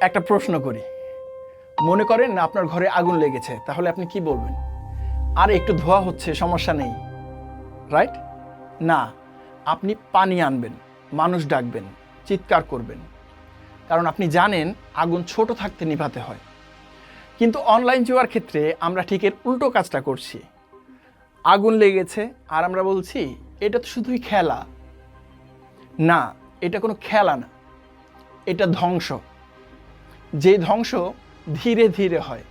একটা প্রশ্ন করি, মনে করেন না আপনার ঘরে আগুন লেগেছে, তাহলে আপনি কি বলবেন? আর একটু ধোয়া হচ্ছে, সমস্যা নেই, রাইট? না, আপনি পানি আনবেন, মানুষ ডাকবেন, চিৎকার করবেন, কারণ আপনি জানেন আগুন ছোট থাকতে নিভাতে হয়। কিন্তু অনলাইন জুয়ার ক্ষেত্রে আমরা ঠিক এর উল্টো কাজটা করছি। আগুন লেগেছে আর আমরা বলছি এটা তো শুধুই খেলা। না, এটা কোনো খেলা না, এটা ধ্বংস। যে ধ্বংস ধীরে ধীরে হয়,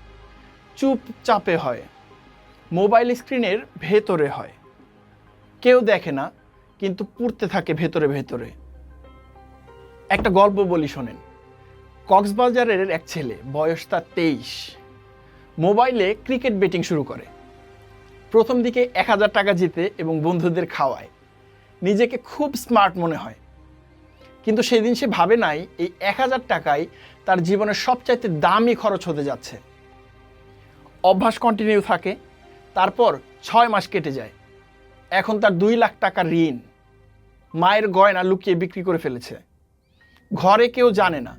চুপচাপে হয়, মোবাইল স্ক্রিনের ভেতরে হয়। কেউ দেখে না, কিন্তু পুড়তে থাকে ভেতরে ভেতরে। একটা গল্প বলি শোনেন। কক্সবাজারের এক ছেলে, বয়স তার 23, মোবাইলে ক্রিকেট বেটিং শুরু করে। প্রথম দিকে 1000 টাকা জিতে এবং বন্ধুদের খাওয়ায়। নিজেকে খুব স্মার্ট মনে হয়, কিন্তু সেদিন সে ভাবে নাই এই 1000 টাকায় তার জীবনের সবচাইতে দামি খরচ হতে যাচ্ছে। অভ্যাস কন্টিনিউ থাকে, তারপর 6 মাস কেটে যায়। এখন তার 2 লাখ টাকার ঋণ, মায়ের গয়না লুকিয়ে বিক্রি করে ফেলেছে। ঘরে কেউ জানে না,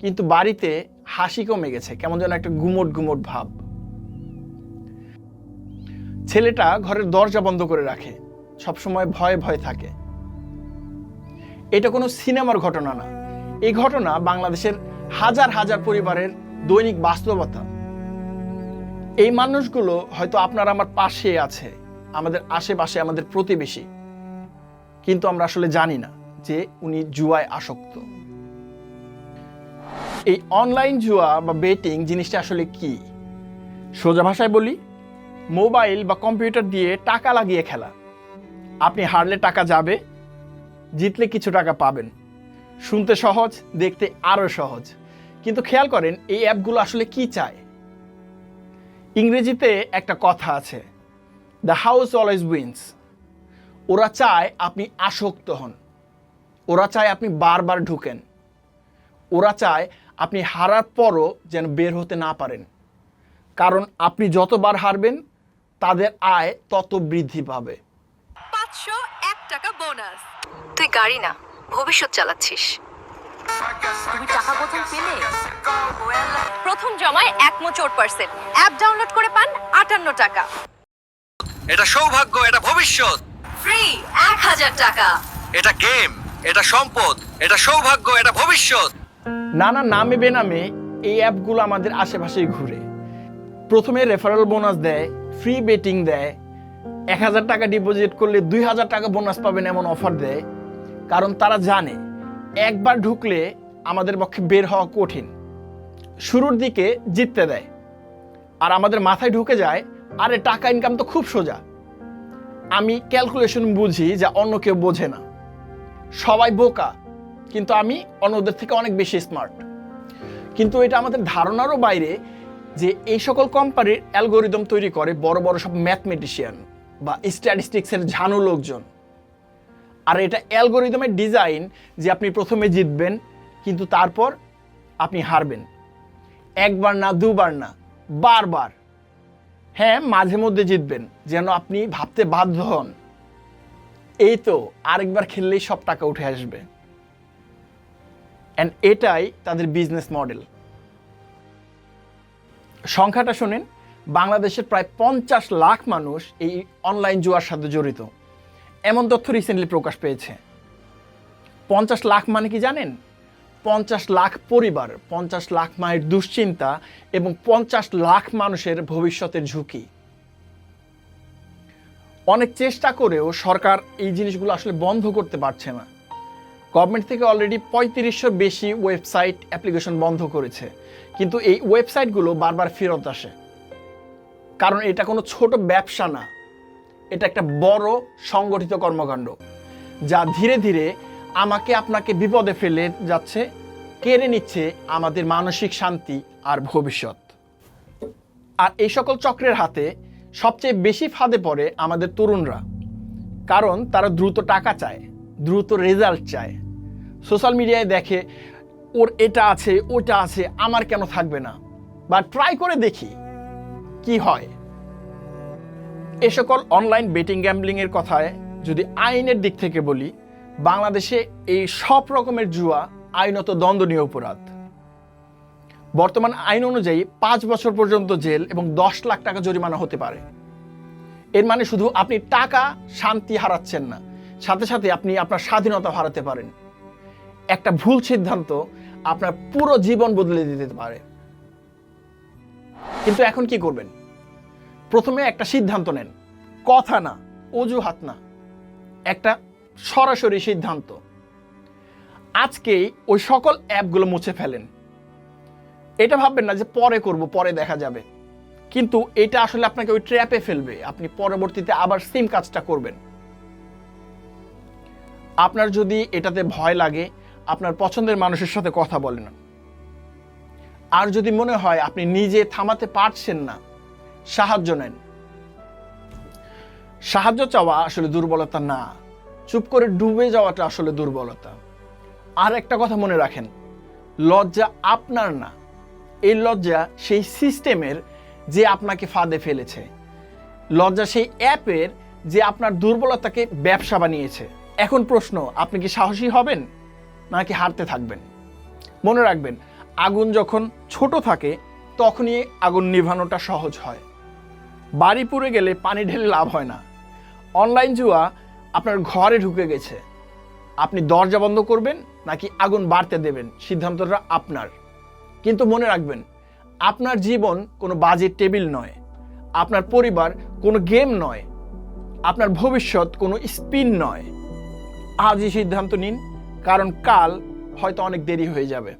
কিন্তু বাড়িতে হাসি কমে গেছে, কেমন যেন একটা গুমোট গুমোট ভাব। ছেলেটা ঘরের দরজা বন্ধ করে রাখে, সবসময় ভয়ে ভয়ে থাকে। এটা কোনো সিনেমার ঘটনা না, এই ঘটনা বাংলাদেশের হাজার হাজার পরিবারের দৈনিক বাস্তবতা। এই মানুষগুলো হয়তো আপনার আমার পাশে আছে, আমাদের আশেপাশে, আমাদের প্রতিবেশী, কিন্তু আমরা আসলে জানি না যে উনি জুয়ায় আসক্ত। এই অনলাইন জুয়া বা বেটিং জিনিসটা আসলে কি? সোজা ভাষায় বলি, মোবাইল বা কম্পিউটার দিয়ে টাকা লাগিয়ে খেলা। আপনি হারলে টাকা যাবে, জিতলে কিছু টাকা পাবেন। শুনতে সহজ, দেখতে আরও সহজ, কিন্তু খেয়াল করেন এই অ্যাপগুলো আসলে কি চায়। ইংরেজিতে একটা কথা আছে, দ্য হাউস অলওয়েজ উইন্স। ওরা চায় আপনি আসক্ত হন, ওরা চায় আপনি বারবার ঢুকেন, ওরা চায় আপনি হারার পরও যেন বের হতে না পারেন। কারণ আপনি যতবার হারবেন তাদের আয় তত বৃদ্ধি পাবে। 501 টাকা বোনাস। তুই গাড়ি না, ভবিষ্যৎ চালাচ্ছিস। তুমি টাকা কোথায় পেলে? প্রথম জমায় 1.4%। অ্যাপ ডাউনলোড করে পান 58 টাকা। এটা সৌভাগ্য, এটা ভবিষ্যৎ। ফ্রি 1000 টাকা। এটা গেম, এটা সম্পদ, এটা সৌভাগ্য, এটা ভবিষ্যৎ। নানা নামে বেনামে এই অ্যাপগুলো আমাদের আশেপাশেই ঘুরে। প্রথমে রেফারেল বোনাস দেয়, ফ্রি বেটিং দেয়, 1000 টাকা ডিপোজিট করলে 2000 টাকা বোনাস পাবেন এমন অফার দেয়। কারণ তারা জানে একবার ঢুকলে আমাদের পক্ষে বের হওয়া কঠিন। শুরুর দিকে জিততে দেয়, আর আমাদের মাথায় ঢুকে যায় আরে টাকা ইনকাম তো খুব সোজা। আমি ক্যালকুলেশন বুঝি যা অন্য কেউ বোঝে না। সবাই বোকা, কিন্তু আমি অন্যদের থেকে অনেক বেশি স্মার্ট। কিন্তু এটা আমাদের ধারণারও বাইরে যে এই সকল কোম্পানির অ্যালগোরিদম তৈরি করে বড় বড় সব ম্যাথমেটিশিয়ান বা স্ট্যাটিস্টিক্সের ঝানু লোকজন। আর এটা অ্যালগোরিদমের ডিজাইন যে আপনি প্রথমে জিতবেন, কিন্তু তারপর আপনি হারবেন। একবার না, দুবার না, বারবার। হ্যাঁ, মাঝে মধ্যে জিতবেন যেন আপনি ভাবতে বাধ্য হন এই তো আরেকবার খেললেই সব টাকা উঠে আসবে। অ্যান্ড এটাই তাদের বিজনেস মডেল। সংখ্যাটা শোনেন, বাংলাদেশের প্রায় 50 লাখ মানুষ এই অনলাইন জুয়ার সাথে জড়িত, এমন তথ্য রিসেন্টলি প্রকাশ পেয়েছে। 50 লাখ মানে কি জানেন? 50 লাখ পরিবার, 50 লাখ মায়ের দুশ্চিন্তা এবং 50 লাখ মানুষের ভবিষ্যতের ঝুঁকি। অনেক চেষ্টা করেও সরকার এই জিনিসগুলো আসলে বন্ধ করতে পারছে না। গভর্নমেন্ট থেকে অলরেডি 3500 বেশি ওয়েবসাইট অ্যাপ্লিকেশন বন্ধ করেছে, কিন্তু এই ওয়েবসাইটগুলো বারবার ফেরত আসে। কারণ এটা কোনো ছোট ব্যবসা না, এটা একটা বড় সংগঠিত কর্মকাণ্ড যা ধীরে ধীরে আমাকে আপনাকে বিপদে ফেলে যাচ্ছে, কেড়ে নিচ্ছে আমাদের মানসিক শান্তি আর ভবিষ্যৎ। আর এই সকল চক্রের হাতে সবচেয়ে বেশি ফাঁদে পড়ে আমাদের তরুণরা, কারণ তারা দ্রুত টাকা চায়, দ্রুত রেজাল্ট চায়। সোশ্যাল মিডিয়ায় দেখে ওর এটা আছে, ওটা আছে, আমার কেন থাকবে না, বা ট্রাই করে দেখি কি হয়। এ সকল অনলাইন বেটিং গ্যাম্বলিংয়ের কথায় যদি আইনের দিক থেকে বলি, বাংলাদেশে এই সব রকমের জুয়া আইনত দণ্ডনীয় অপরাধ। বর্তমান আইন অনুযায়ী 5 বছর পর্যন্ত জেল এবং 10 লাখ টাকা জরিমানা হতে পারে। এর মানে শুধু আপনি টাকা শান্তি হারাচ্ছেন না, সাথে সাথে আপনি আপনার স্বাধীনতা হারাতে পারেন। একটা ভুল সিদ্ধান্ত আপনার পুরো জীবন বদলে দিতে পারে। কিন্তু এখন কি করবেন? প্রথমে একটা সিদ্ধান্ত নেন, কথা না, অজুহাত না, একটা সরাসরি সিদ্ধান্ত। আজকেই ওই সকল অ্যাপগুলো মুছে ফেলেন। এটা ভাববেন না যে পরে করব, পরে দেখা যাবে, কিন্তু এটা আসলে আপনাকে ওই ট্র্যাপে ফেলবে। আপনি পরবর্তীতে আবার সেম কাজটা করবেন। আপনার যদি এটাতে ভয় লাগে, আপনার পছন্দের মানুষের সাথে কথা বলেন। আর যদি মনে হয় আপনি নিজে থামাতে পারছেন না, সাহায্য নেন। সাহায্য চাওয়া আসলে দুর্বলতা না, চুপ করে ডুবে যাওয়াটা আসলে দুর্বলতা। আর একটা কথা মনে রাখেন, লজ্জা আপনার না, এই লজ্জা সেই সিস্টেমের যে আপনাকে ফাঁদে ফেলেছে। লজ্জা সেই অ্যাপের যে আপনার দুর্বলতাকে ব্যবসা বানিয়েছে। এখন প্রশ্ন, আপনি কি সাহসী হবেন নাকি হারতে থাকবেন? মনে রাখবেন, আগুন যখন ছোট থাকে তখনই আগুন নিভানোটা সহজ হয়। বাড়ি পুড়ে গেলে পানি ঢেলে লাভ হয় না। অনলাইন জুয়া আপনার ঘরে ঢুকে গেছে। আপনি দরজা বন্ধ করবেন নাকি আগুন বাড়তে দেবেন, সিদ্ধান্তটা আপনার। কিন্তু মনে রাখবেন, আপনার জীবন কোনো বাজেট টেবিল নয়, আপনার পরিবার কোনো গেম নয়, আপনার ভবিষ্যৎ কোনো স্পিন নয়। আজই সিদ্ধান্ত নিন, কারণ কাল হয়তো অনেক দেরি হয়ে যাবে।